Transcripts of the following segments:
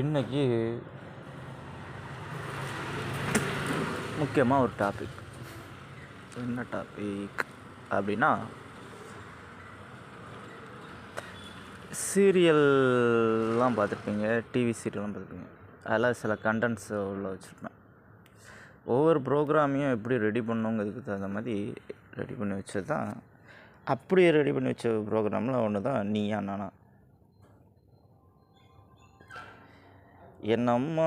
இன்றைக்கி முக்கியமாக ஒரு டாபிக். என்ன டாபிக் அப்படின்னா, சீரியல்லாம் பார்த்துருப்பீங்க, டிவி சீரியல்லாம் பார்த்துருப்பீங்க. அதில் சில கண்டென்ட்ஸ் உள்ள வச்சுருப்பேன். ஒவ்வொரு ப்ரோக்ராமையும் எப்படி ரெடி பண்ணணுங்கிறதுக்கு தகுந்த மாதிரி ரெடி பண்ணி வச்சது தான். அப்படியே ரெடி பண்ணி வச்ச ப்ரோக்ராமில் ஒன்று தான் நீயா நானா. என்னம்மா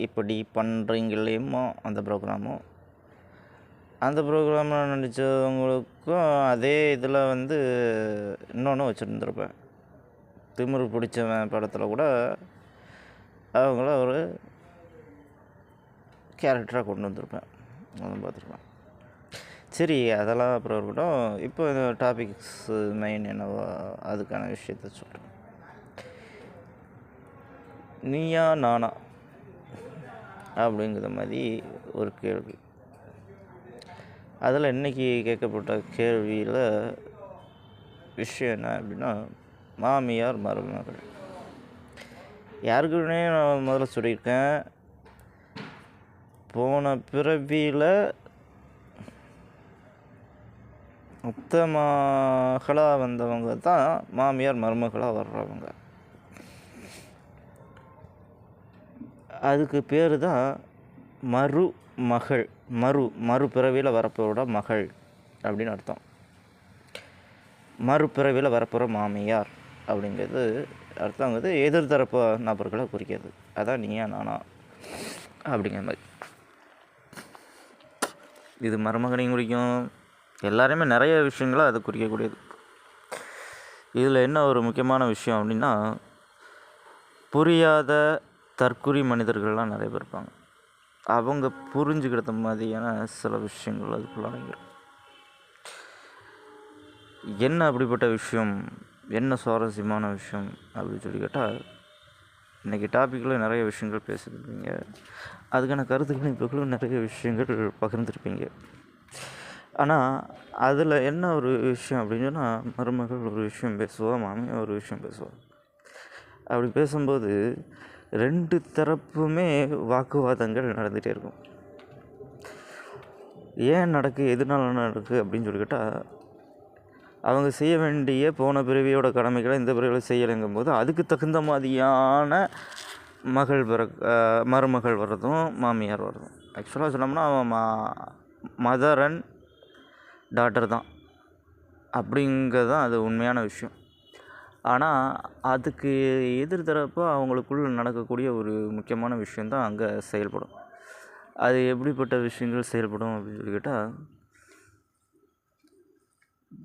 இப்படி பண்ணுறீங்களேம்மா அந்த ப்ரோக்ராமும், அந்த ப்ரோக்ராமில் நடித்தவங்களுக்கும் அதே இதில் இன்னொன்று வச்சுருந்துருப்பேன். திமிரு பிடிச்சவன் படத்தில் கூட அவங்கள ஒரு கேரக்டராக கொண்டு வந்திருப்பேன். அதுவும் பார்த்துருப்பேன். சரி, அதெல்லாம் அப்புறம் இருக்கட்டும். இப்போ இந்த டாபிக்ஸ் மெயின் என்னவோ அதுக்கான விஷயத்த சொல்கிறேன். நீயா நானா அப்படிங்கிற மாதிரி ஒரு கேள்வி. அதில் இன்றைக்கி கேட்கப்பட்ட கேள்வியில் விஷயம் என்ன அப்படின்னா, மாமியார் மருமகள். யாருக்குன்னே நான் முதல்ல சொல்லியிருக்கேன், போன பிறவியில் முத்த மகளாக வந்தவங்க தான் மாமியார் மருமகளாக வர்றவங்க. அதுக்கு பேர் தான் மருமகள். மறுபிறவியில் வரப்போட மகள் அப்படின்னு அர்த்தம். மறுபிறவியில் வரப்போகிற மாமியார் அப்படிங்கிறது அர்த்தங்கிறது எதிர்தரப்பு நபர்களை குறிக்கிறது. அதான் நீயா நானா அப்படிங்கிற மாதிரி. இது மருமகனையும் குறிக்கும், எல்லாருமே நிறைய விஷயங்களை அதை குறிக்கக்கூடியது. இதில் என்ன ஒரு முக்கியமான விஷயம் அப்படின்னா, புரியாத தற்குறி மனிதர்கள்லாம் நிறைய பேர் இருப்பாங்க. அவங்க புரிஞ்சுக்கிற மாதிரியான சில விஷயங்கள் அதுக்குள்ள அடங்கிடும். என்ன அப்படிப்பட்ட விஷயம், என்ன சுவாரஸ்யமான விஷயம் அப்படின்னு சொல்லி கேட்டால், இன்றைக்கி டாப்பிக்கில் நிறைய விஷயங்கள் பேசியிருப்பீங்க. அதுக்கான கருத்துக்கள் இப்போக்குள்ள நிறைய விஷயங்கள் பகிர்ந்துருப்பீங்க. ஆனால் அதில் என்ன ஒரு விஷயம் அப்படின்னு சொன்னால், மருமகள் ஒரு விஷயம் பேசுவோம், மாமியார் ஒரு விஷயம் பேசுவோம். அப்படி பேசும்போது ரெண்டு தரப்புமே வாக்குவாதங்கள் நடந்துகிட்டே இருக்கும். ஏன் எதனால நடக்குது அப்படின்னு சொல்லி கேட்டால், அவங்க செய்ய வேண்டிய போன பிறவியோட கடமைகளை இந்த பிறவியில் செய்யலைங்கும் போது அதுக்கு தகுந்த மாதிரியான மருமகள் வர்றதும் மாமியார் வர்றதும். ஆக்சுவலாக சொன்னோம்னா அவன் மதர் அண்ட் டாட்டர் தான் அப்படிங்கிறது தான் அது உண்மையான விஷயம். ஆனால் அதுக்கு எதிர்த்தரப்போ அவங்களுக்குள்ள நடக்கக்கூடிய ஒரு முக்கியமான விஷயந்தான் அங்கே செயல்படும். அது எப்படிப்பட்ட விஷயங்கள் செயல்படும் அப்படின்னு சொல்லி கேட்டால்,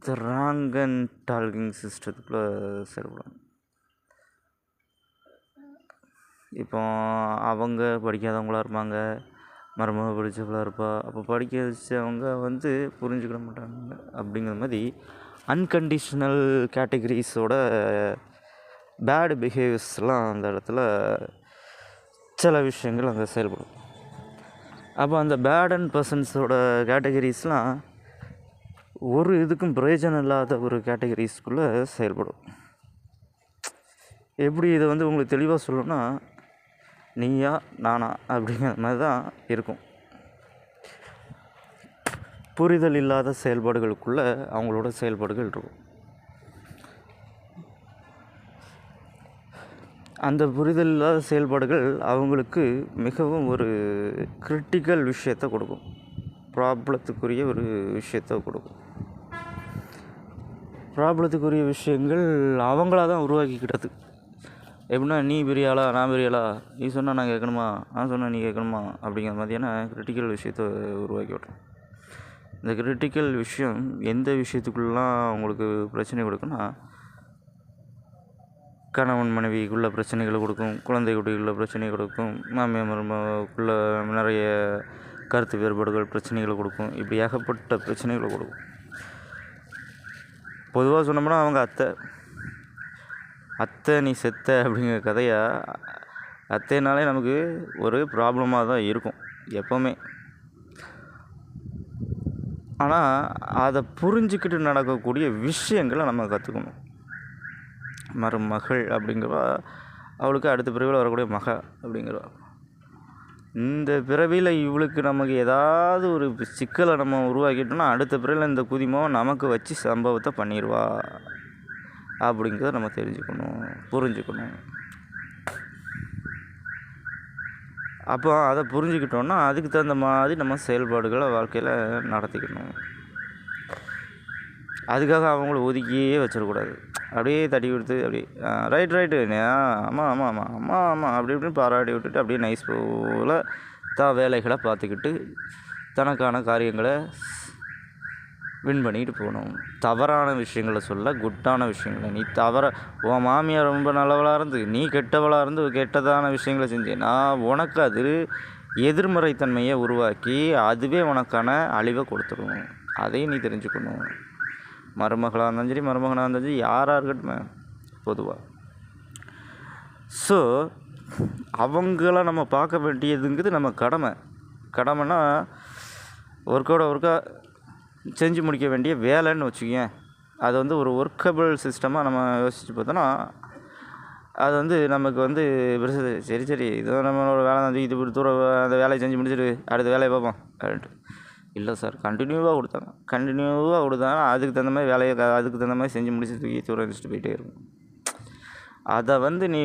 த ராங் அண்ட் டால்கிங் சிஸ்டத்துக்குள்ளே செயல்படும். இப்போ அவங்க படிக்காதவங்களாக இருப்பாங்க, மருமக படித்தவங்களாக இருப்பா. அப்போ படிக்க வச்சவங்க புரிஞ்சுக்கிட மாட்டாங்க. அப்படிங்கிற மாதிரி அன்கண்டிஷ்னல் கேட்டகரிஸோட பேடு பிஹேவியர்ஸ்லாம் அந்த இடத்துல சில விஷயங்கள் அங்கே செயல்படும். அப்போ அந்த பேட் அண்ட் பர்சன்ஸோட கேட்டகரிஸ்லாம் ஒரு இதுக்கும் பிரயோஜனம் இல்லாத ஒரு கேட்டகரிஸ்குள்ளே செயல்படும். எப்படி இதை உங்களுக்கு தெளிவாக சொல்லணும்னா, நீயா நானா அப்படிங்கிற மாதிரி தான் இருக்கும். புரிதல் இல்லாத செயல்பாடுகளுக்குள்ளே அவங்களோட செயல்பாடுகள் இருக்கும். அந்த புரிதல் இல்லாத செயல்பாடுகள் அவங்களுக்கு மிகவும் ஒரு கிரிட்டிக்கல் விஷயத்தை கொடுக்கும், ப்ராப்ளத்துக்குரிய ஒரு விஷயத்தை கொடுக்கும். ப்ராப்ளத்துக்குரிய விஷயங்கள் அவங்களாக தான் உருவாக்கிக்கிட்டது. எப்படின்னா, நீ பெரிய ஆளா நான் பெரிய ஆளா, நீ சொன்னால் நான் கேட்கணுமா, நான் சொன்னால் நீ கேட்கணுமா அப்படிங்கிற மாதிரியான கிரிட்டிக்கல் விஷயத்தை உருவாக்கி விட்றோம். இந்த கிரிட்டிக்கல் விஷயம் எந்த விஷயத்துக்குள்ளலாம் அவங்களுக்கு பிரச்சனை கொடுக்குன்னா, கணவன் மனைவிக்குள்ள பிரச்சனைகளை கொடுக்கும், குழந்தை குட்டிக்குள்ள பிரச்சனை கொடுக்கும், மாமியார் மருமகளுக்குள்ள நிறைய கருத்து வேறுபாடுகள் பிரச்சனைகளை கொடுக்கும். இப்படி ஏகப்பட்ட பிரச்சனைகளை கொடுக்கும். பொதுவாக சொன்னோம்னா அவங்க அத்தை நீ செத்த அப்படிங்கிற கதையாக, அத்தைனாலே நமக்கு ஒரு ப்ராப்ளமாக தான் இருக்கும் எப்போவுமே. ஆனால் அதை புரிஞ்சுக்கிட்டு நடக்கக்கூடிய விஷயங்களை நம்ம கற்றுக்கணும். மருமகள் அப்படிங்கிற அவளுக்கு அடுத்த பிறவியில் வரக்கூடிய மக அப்படிங்கிறவா. இந்த பிறவியில் இவளுக்கு நமக்கு ஏதாவது ஒரு சிக்கலை நம்ம உருவாக்கிட்டோம்னா அடுத்த பிறவியில் இந்த குதிமம் நமக்கு வச்சு சம்பவத்தை பண்ணிடுவா அப்படிங்கிறத நம்ம தெரிஞ்சுக்கணும், புரிஞ்சுக்கணும். அப்போ அதை புரிஞ்சுக்கிட்டோன்னா அதுக்கு தகுந்த மாதிரி நம்ம செயல்பாடுகளை வாழ்க்கையில் நடத்திக்கணும். அதுக்காக அவங்கள ஒதுக்கியே வச்சிடக்கூடாது. அப்படியே தட்டி கொடுத்து அப்படியே ரைட்டு ஆமாம் ஆமாம் ஆமாம் ஆமாம் ஆமாம் அப்படி இப்படின்னு பாராட்டி விட்டுட்டு அப்படியே நைஸ் போல் தான் வேலைகளை பார்த்துக்கிட்டு தனக்கான காரியங்களை வின் பண்ணிக்கிட்டு போகணும். தவறான விஷயங்களை சொல்ல, குட்டான விஷயங்களை நீ உன் மாமியார் ரொம்ப நல்லவளாக இருந்து நீ கெட்டவளாக இருந்து கெட்டதான விஷயங்களை செஞ்சேன்னா உனக்கு அது எதிர்மறைத்தன்மையை உருவாக்கி அதுவே உனக்கான அழிவை கொடுத்துடும். அதையும் நீ தெரிஞ்சுக்கணும். மருமகளாக இருந்தாலும் சரி மருமகனாக இருந்தாலும் சரி யாராக இருக்கட்டுமே பொதுவாக. ஸோ அவங்கள நம்ம பார்க்க வேண்டியதுங்கிறது நம்ம கடமைன்னா ஒர்க்கா செஞ்சு முடிக்க வேண்டிய வேலைன்னு வச்சுக்கேன். அது வந்து ஒரு ஒர்க்கபிள் சிஸ்டமாக நம்ம யோசித்து பார்த்தோன்னா அது நமக்கு சரி இதோ நம்மளோட வேலை தான் இது தூரம் அந்த வேலையை செஞ்சு முடிச்சுட்டு அடுத்த வேலையை பார்ப்போம் அப்படின்ட்டு. இல்லை சார், கண்டினியூவாக கொடுத்தாங்க அதுக்கு தகுந்த மாதிரி வேலையை அதுக்கு தகுந்த மாதிரி செஞ்சு முடிச்சு தூக்கி தூரம் வச்சுட்டு போயிட்டே இருக்கும். அதை நீ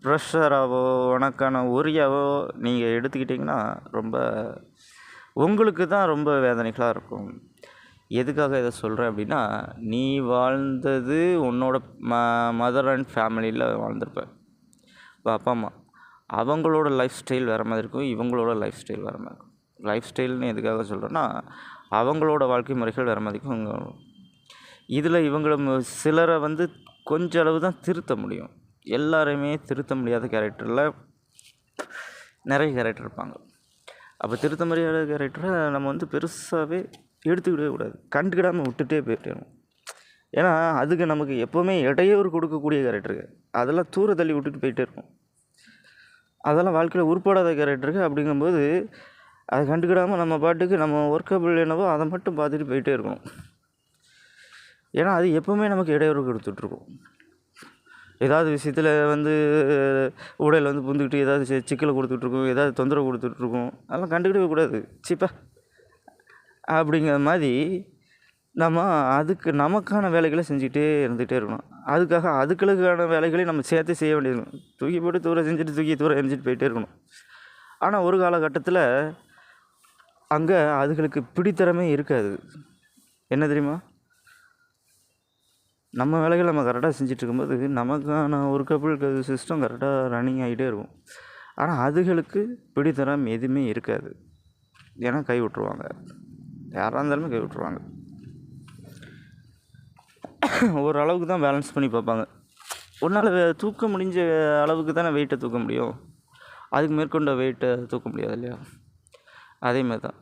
ப்ரெஷராகவோ உனக்கான ஒரியாவோ நீங்கள் எடுத்துக்கிட்டிங்கன்னா ரொம்ப உங்களுக்கு தான் ரொம்ப வேதனைகளாக இருக்கும். எதுக்காக இதை சொல்கிறேன் அப்படின்னா, நீ வாழ்ந்தது உன்னோட மதர் அண்ட் ஃபேமிலியில் வாழ்ந்திருப்ப. இப்போ அப்பா அம்மா அவங்களோட லைஃப் ஸ்டைல் வேறு மாதிரி இருக்கும், இவங்களோட லைஃப் ஸ்டைல் வேறு மாதிரி இருக்கும். லைஃப் ஸ்டைல்னு எதுக்காக சொல்கிறேன்னா, அவங்களோட வாழ்க்கை முறைகள் வேறு மாதிரி இருக்கும். இதில் இவங்கள சிலரை கொஞ்சம் அளவு தான் திருத்த முடியும். எல்லாரையுமே திருத்த முடியாத கேரக்டரில் நிறைய கேரக்டர் இருப்பாங்க. அப்போ திருத்த முடியாத கேரக்டரை நம்ம பெருசாகவே எடுத்துக்கிடவே கூடாது, கண்டுக்கிடாமல் விட்டுட்டே போயிட்டேணும். ஏன்னா அதுக்கு நமக்கு எப்போவுமே இடையூறு கொடுக்கக்கூடிய கேரக்டருக்கு அதெல்லாம் தூர தள்ளி விட்டுட்டு போயிட்டே இருக்கும். அதெல்லாம் வாழ்க்கையில் உருப்படாத கேரக்டருக்கு அப்படிங்கும்போது அதை கண்டுக்கிடாமல் நம்ம பாட்டுக்கு நம்ம ஒர்க்கபிள் என்னவோ அதை மட்டும் பார்த்துட்டு போயிட்டே இருக்கணும். ஏன்னா அது எப்போவுமே நமக்கு இடையூறு கொடுத்துட்ருக்கும். ஏதாவது விஷயத்தில் உடையில் புந்துக்கிட்டு ஏதாவது சிக்கலை கொடுத்துட்ருக்கும், ஏதாவது தொந்தரவு கொடுத்துட்ருக்கும். அதெல்லாம் கண்டுக்கிடவே கூடாது. சீப்பா அப்படிங்கிற மாதிரி நம்ம அதுக்கு நமக்கான வேலைகளை செஞ்சுக்கிட்டே இருந்துகிட்டே இருக்கணும். அதுக்களுக்கான வேலைகளையும் நம்ம சேர்த்து செய்ய வேண்டியது. தூக்கி போட்டு தூரம் செஞ்சுட்டு தூக்கி தூரம் எரிஞ்சிட்டு போயிட்டே இருக்கணும். ஆனால் ஒரு காலகட்டத்தில் அங்கே அதுகளுக்கு பிடித்தரமே இருக்காது. என்ன தெரியுமா, நம்ம வேலைகள் நம்ம கரெக்டாக செஞ்சுட்டு இருக்கும்போது நமக்கான ஒரு கபிள் சிஸ்டம் கரெக்டாக ரன்னிங் ஆகிட்டே இருக்கும். ஆனால் அதுகளுக்கு பிடித்தரம் எதுவுமே இருக்காது. ஏன்னா கை விட்ருவாங்க, யாராக இருந்தாலுமே கை விட்ருவாங்க. ஓரளவுக்கு தான் பேலன்ஸ் பண்ணி பார்ப்பாங்க. ஒன்றால் தூக்க முடிஞ்ச அளவுக்கு தானே வெயிட்டை தூக்க முடியும், அதுக்கு மேற்கொண்ட வெயிட்டை தூக்க முடியாது இல்லையா? அதேமாதிரி தான்.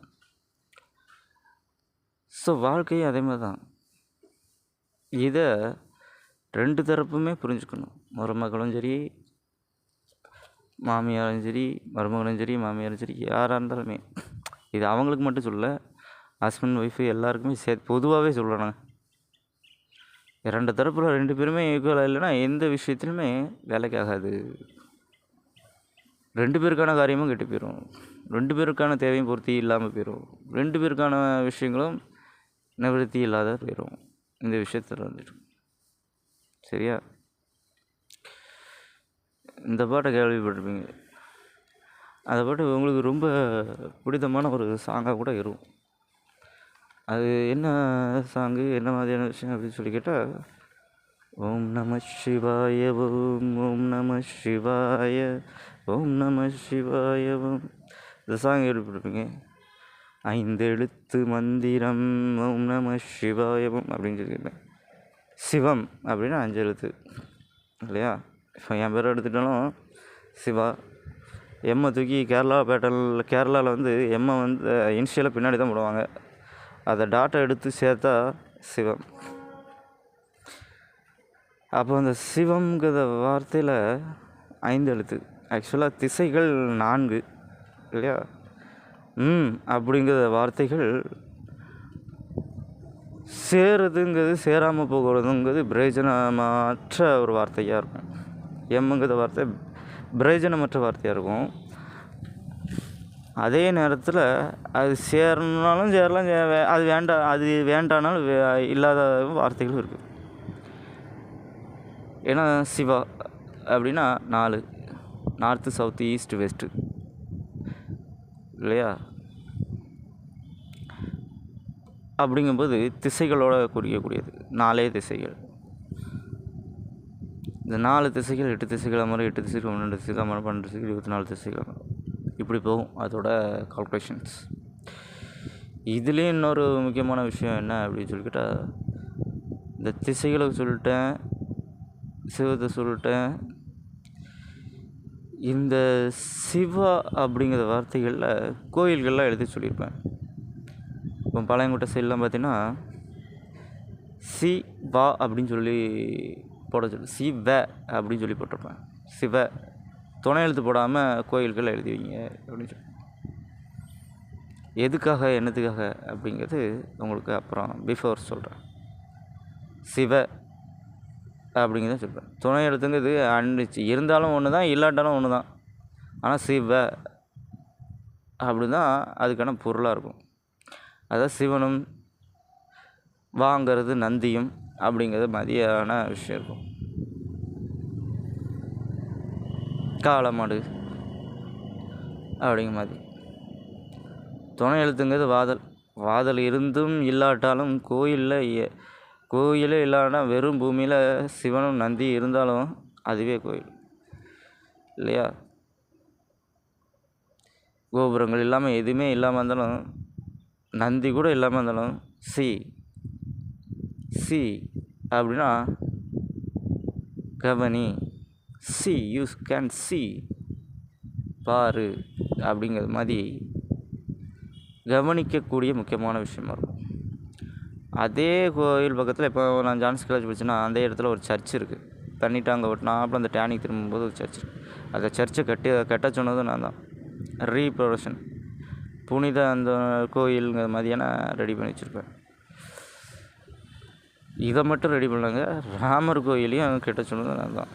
ஸோ வாழ்க்கையும் அதே மாதிரி தான். இதை ரெண்டு தரப்புமே புரிஞ்சுக்கணும். மருமகளும் சரி மாமியாரும் சரி, மருமகளும் சரி மாமியாரும் சரி, யாராக இருந்தாலுமே. இது அவங்களுக்கு மட்டும் சொல்ல, ஹஸ்பண்ட் ஒய்ஃபு எல்லாருக்குமே பொதுவாகவே சொல்லணும். இரண்டு தரப்பில் ரெண்டு பேருமே ஈக்குவலாக இல்லைன்னா எந்த விஷயத்துலையுமே வேலைக்கு ஆகாது. ரெண்டு பேருக்கான காரியமும் கெட்டு போயிடும், ரெண்டு பேருக்கான தேவையும் பூர்த்தி இல்லாமல் போயிடும், ரெண்டு பேருக்கான விஷயங்களும் நிவர்த்தி இல்லாத போயிடும். இந்த விஷயத்தில் சரியா? இந்த பாட்டை கேள்விப்பட்டிருப்பீங்க. அந்த பாட்டு உங்களுக்கு ரொம்ப பிடித்தமான ஒரு சாங்காக கூட இருக்கும். அது என்ன சாங்கு, என்ன மாதிரியான விஷயம் அப்படின்னு சொல்லி கேட்டால், ஓம் நம சிவாய ஓம் நம சிவாய ஓம் நம சிவாய ஓம். இந்த சாங் கேள்விப்பட்டிருப்பீங்க. 5 எழுத்து மந்திரம் ஓம் நம சிவாயவம் அப்படின்னு சொல்லியிருப்பேன். சிவம் அப்படின்னா 5 எழுத்து இல்லையா? இப்போ என் பேரை எடுத்துட்டாலும் சிவா. எம்மை தூக்கி கேரளாவில் எம்மை இனிஷியலாக பின்னாடி தான் போடுவாங்க. அதை டாட்டை எடுத்து சேர்த்தா சிவம். அப்போ அந்த சிவம்ங்கிற வார்த்தையில் 5 எழுத்து. ஆக்சுவலாக திசைகள் 4 இல்லையா? அப்படிங்கிற வார்த்தைகள் சேருதுங்கிறது சேராமல் போகிறதுங்கிறது பிரயோஜனமற்ற ஒரு வார்த்தையாக இருக்கும். எம்முங்கிற வார்த்தை பிரயோஜனமற்ற வார்த்தையாக இருக்கும். அதே நேரத்தில் அது சேரணுனாலும் சேரலாம், அது வேண்டாம், அது வேண்டானாலும் இல்லாத வார்த்தைகளும் இருக்குது. ஏன்னா சிவா அப்படின்னா 4, நார்த்து, சவுத்து, ஈஸ்ட்டு, வெஸ்ட்டு இல்லையா? அப்படிங்கும்போது திசைகளோடு குறிக்கக்கூடியது 4 திசைகள். இந்த 4 திசைகள் 8 திசைகள் மாதிரி 8 திசைகள் 12 திசைகள் 12 திசைகள் 24 திசைகள் இப்படி போகும் அதோட கால்குலேஷன்ஸ். இதுலேயும் இன்னொரு முக்கியமான விஷயம் என்ன அப்படின்னு சொல்லிக்கிட்டால், இந்த திசைகளை சொல்லிட்டேன், சிவத்தை சொல்லிட்டேன். இந்த சிவா அப்படிங்கிற வார்த்தைகளில் கோயில்கள்லாம் எழுதி சொல்லியிருப்பேன். இப்போ பாளையங்கோட்டை சைட்லாம் பார்த்தீங்கன்னா சி வா அப்படின்னு சொல்லி போட சொல்லி சிவ அப்படின்னு சொல்லி போட்டிருப்பேன். சிவ துணை எழுத்து போடாமல் கோயில்கள் எழுதி வைங்க அப்படின்னு சொல்லி. எதுக்காக என்னத்துக்காக அப்படிங்கிறது உங்களுக்கு அப்புறம் பிஃபோர் சொல்கிறேன். சிவ அப்படிங்கிறத சொல்கிறேன். துணை எழுத்துங்கிறது அன்னிச்சு இருந்தாலும் ஒன்று தான், இல்லாட்டாலும் ஒன்று தான். ஆனால் சிவ அப்படி தான் அதுக்கான பொருளாக இருக்கும். அதாவது சிவனும் வாங்கிறது நந்தியும் அப்படிங்கிறது மதியான விஷயம் இருக்கும். காளமாடு அப்படிங்கிற மாதிரி. துணை எழுத்துங்கிறது வாதல் இருந்தும் இல்லாட்டாலும் கோயிலே இல்லாட்டா வெறும் பூமியில் சிவனும் நந்தி இருந்தாலும் அதுவே கோயில் இல்லையா? கோபுரங்கள் இல்லாமல் எதுவுமே இல்லாமல் இருந்தாலும், நந்தி கூட இல்லாமல் இருந்தாலும் சி அப்படின்னா கவனி, சி யூ கேன் சி பாரு அப்படிங்கிறது மாதிரி கவனிக்கக்கூடிய முக்கியமான விஷயமா இருக்கும். அதே கோயில் பக்கத்தில் இப்போ நான் ஜான்ஸ் காலேஜ் படிச்சேன்னா அந்த இடத்துல ஒரு சர்ச் இருக்குது. தண்ணிட்டாங்க ஒட்டினாப்புல அந்த டேனிக் திரும்பும்போது ஒரு சர்ச். அந்த சர்ச்சை கட்ட சொன்னதும் நான் தான். ரீப்ரொடக்ஷன் புனித அந்த கோயிலுங்கிற மாதிரியான ரெடி பண்ணி வச்சுருப்பேன். இதை மட்டும் ரெடி பண்ணாங்க. ராமர் கோயிலையும் கட்ட சொன்னதும் நான் தான்.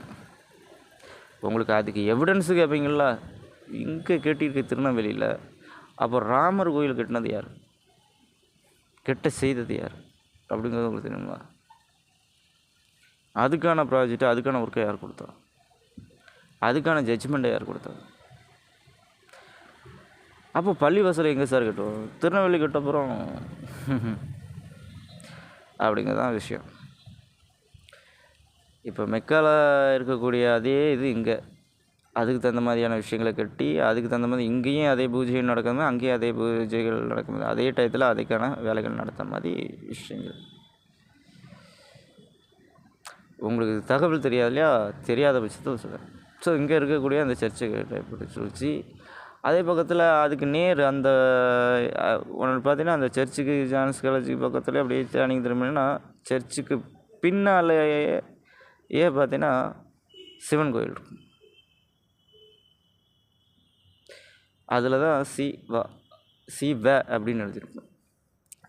உங்களுக்கு அதுக்கு எவிடன்ஸு கேட்பீங்களா? இங்கே கேட்டிருக்க திருநெல்வேலியில். அப்போ ராமர் கோயில் கட்டினது யார்? கெட்ட செய்தது யார் அப்படிங்கிறது உங்களுக்கு தெரியுமா? அதுக்கான ப்ராஜெக்ட், அதுக்கான ஒர்க்கை யார் கொடுத்தா? அதுக்கான ஜட்ஜ்மெண்ட்டை யார் கொடுத்தா? அப்போ பள்ளிவாசலை எங்கே சார் கட்டுவோம்? திருநெல்வேலி கட்டப்புறம் அப்படிங்கிறதான் விஷயம். இப்போ மெக்கால இருக்கக்கூடிய அதே இது இங்கே அதுக்கு தகுந்த மாதிரியான விஷயங்களை கட்டி, அதுக்கு தகுந்த மாதிரி இங்கேயும் அதே பூஜைகள் நடக்குது, அங்கேயும் அதே பூஜைகள் நடக்குது, அதே டயத்தில் அதுக்கான வேலைகள் நடத்த மாதிரி விஷயங்கள். உங்களுக்கு தகவல் தெரியாது இல்லையா? தெரியாத பட்சத்தில் சொல்கிறேன். ஸோ இங்கே இருக்கக்கூடிய அந்த சர்ச்சை டைப் சொல்லிச்சு. அதே பக்கத்தில் அதுக்கு நேர் அந்த ஒன்று பார்த்தீங்கன்னா, அந்த சர்ச்சுக்கு ஜான்ஸ் காலேஜுக்கு பக்கத்தில் அப்படியே டேர்னிங் திரும்பினா சர்ச்சுக்கு பின்னாலேயே பார்த்தீங்கன்னா சிவன் கோயில் இருக்கும். அதில் தான் சிவ அப்படின்னு எழுதியிருப்பேன்.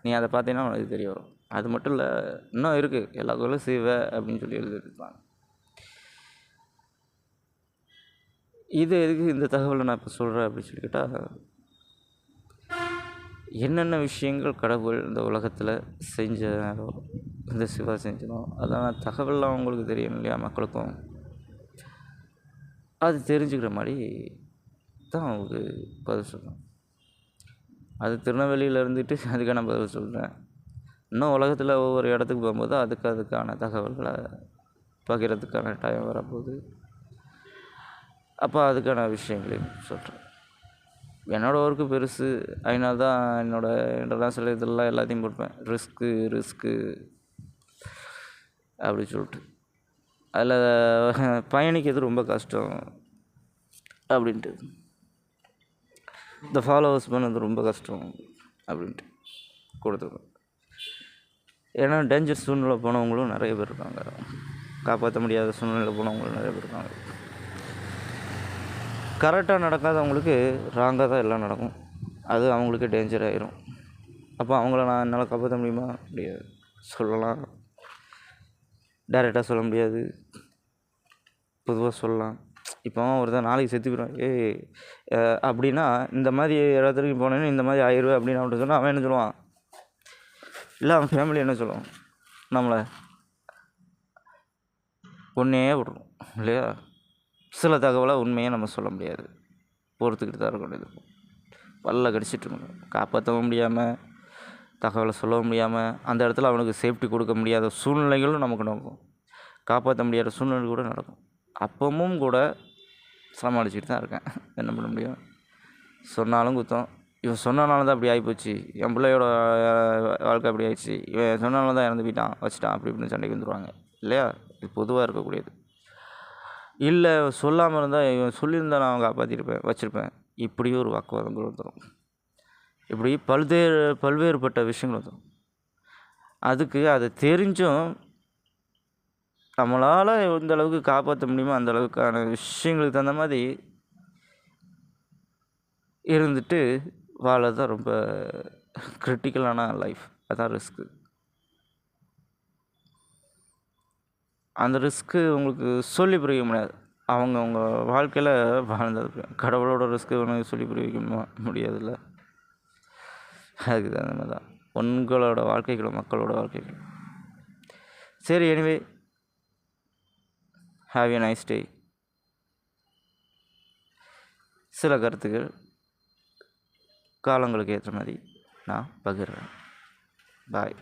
நீ அதை பார்த்தீங்கன்னா உனக்கு தெரிய வரும். அது மட்டும் இல்லை, இன்னும் இருக்குது. எல்லா கோயிலும் சிவ அப்படின்னு சொல்லி எழுதியிருப்பாங்க. இது எதுக்கு இந்த தகவலை நான் இப்போ சொல்கிறேன் அப்படின்னு சொல்லி கேட்டால், என்னென்ன விஷயங்கள் கடவுள் இந்த உலகத்தில் செஞ்சாரோ, இந்த சிவா செஞ்சனோ அதான் தகவல்லாம் உங்களுக்கு தெரியும் இல்லையா? மக்களுக்கும் அது தெரிஞ்சுக்கிற மாதிரி தான் அவங்களுக்கு பதில் சொல்கிறேன். அது திருநெல்வேலியில் இருந்துட்டு அதுக்கான பதில் சொல்கிறேன். இன்னும் உலகத்தில் ஒவ்வொரு இடத்துக்கு போகும்போது அதுக்கான தகவல்களை பகிர்றதுக்கான டைம் வரப்போகுது. அப்போ அதுக்கான விஷயங்களையும் சொல்கிறேன். என்னோடய ஒர்க்கு பெருசு, அதனால தான் என்னோடய இன்டர்நேஷ்னல் இதெல்லாம் எல்லாத்தையும் கொடுப்பேன். ரிஸ்க்கு அப்படி சொல்லிட்டு அதில் பயணிக்கிறது ரொம்ப கஷ்டம் அப்படின்ட்டு, இந்த ஃபாலோவர்ஸ் பண்ணது ரொம்ப கஷ்டம் அப்படின்ட்டு கொடுத்துருக்கோம். ஏன்னா டேஞ்சர் சூழ்நிலை போனவங்களும் நிறைய பேர் இருக்காங்க, காப்பாற்ற முடியாத சூழ்நிலை போனவங்களும் நிறைய பேர் இருக்காங்க. கரெக்டாக நடக்காதவங்களுக்கு ராங்காக தான் எல்லாம் நடக்கும். அது அவங்களுக்கு டேஞ்சர் ஆகிரும். அப்போ அவங்கள நான் என்னால் காப்பாற்ற முடியுமா? முடியாது. சொல்லலாம், டைரெக்டாக சொல்ல முடியாது. பொதுவாக சொல்லலாம். இப்போ ஒருத்தன் நாளைக்கு செத்து போயிடுவான். அப்படின்னா இந்த மாதிரி இடத்துக்கு போனேன்னு இந்த மாதிரி ஆயிடுவேன் அப்படின்னு அவன்கிட்ட சொன்னால் அவன் என்ன சொல்லுவான்? இல்லை அவன் ஃபேமிலி என்ன சொல்லுவான்? நம்மளை ஒன்றே விட்ருவோம் இல்லையா? சில தகவலை உண்மையாக நம்ம சொல்ல முடியாது, பொறுத்துக்கிட்டு தான் இருக்க வேண்டியது. பல்ல கடிச்சிட்டு இருக்கணும். காப்பாற்றவும் முடியாமல், தகவலை சொல்லவும் முடியாமல், அந்த இடத்துல அவனுக்கு சேஃப்டி கொடுக்க முடியாத சூழ்நிலைகளும் நமக்கு நடக்கும். காப்பாற்ற முடியாத சூழ்நிலை கூட நடக்கும். அப்பவும் கூட சமாளிச்சுட்டு தான் இருக்கேன். என்ன பண்ண முடியும்? சொன்னாலும் குத்தம். இவன் சொன்னனால தான் அப்படி ஆகிப்போச்சு, என் பிள்ளையோட வாழ்க்கை அப்படி ஆயிடுச்சு, இவன் சொன்னனால தான் இறந்து போயிட்டான், வச்சுட்டான், அப்படி இப்படின்னு சண்டைக்கு வந்துடுவாங்க இல்லையா? இது பொதுவாக இருக்கக்கூடியது. இல்லை சொல்லாமல் இருந்தால் இவன் சொல்லியிருந்தா நான் காப்பாற்றிருப்பேன், வச்சுருப்பேன், இப்படியும் ஒரு வாக்குவாதங்கள் வந்துடும். இப்படி பல்வேறுபட்ட விஷயங்கள் வந்துடும். அதுக்கு அதை தெரிஞ்சும் நம்மளால் எந்த அளவுக்கு காப்பாற்ற முடியுமோ அந்த அளவுக்கான விஷயங்களுக்கு தகுந்த மாதிரி இருந்துட்டு வாழ தான் ரொம்ப கிரிட்டிக்கலான லைஃப். அதான் ரிஸ்க்கு. அந்த ரிஸ்க்கு உங்களுக்கு சொல்லி புரிய முடியாது. அவங்க வாழ்க்கையில் வாழ்ந்தது. கடவுளோட ரிஸ்க்கு உனக்கு சொல்லி புரிய வைக்க முடியாதுல்ல. அதுக்கு தகுந்த மாதிரி தான் உங்களோட வாழ்க்கைகளும் மக்களோட வாழ்க்கைகளும். சரி, anyway, have a nice day. சில கருத்துக்கள் காலங்களுக்கு ஏற்ற மாதிரி நான் பகிர்றேன். பாய்.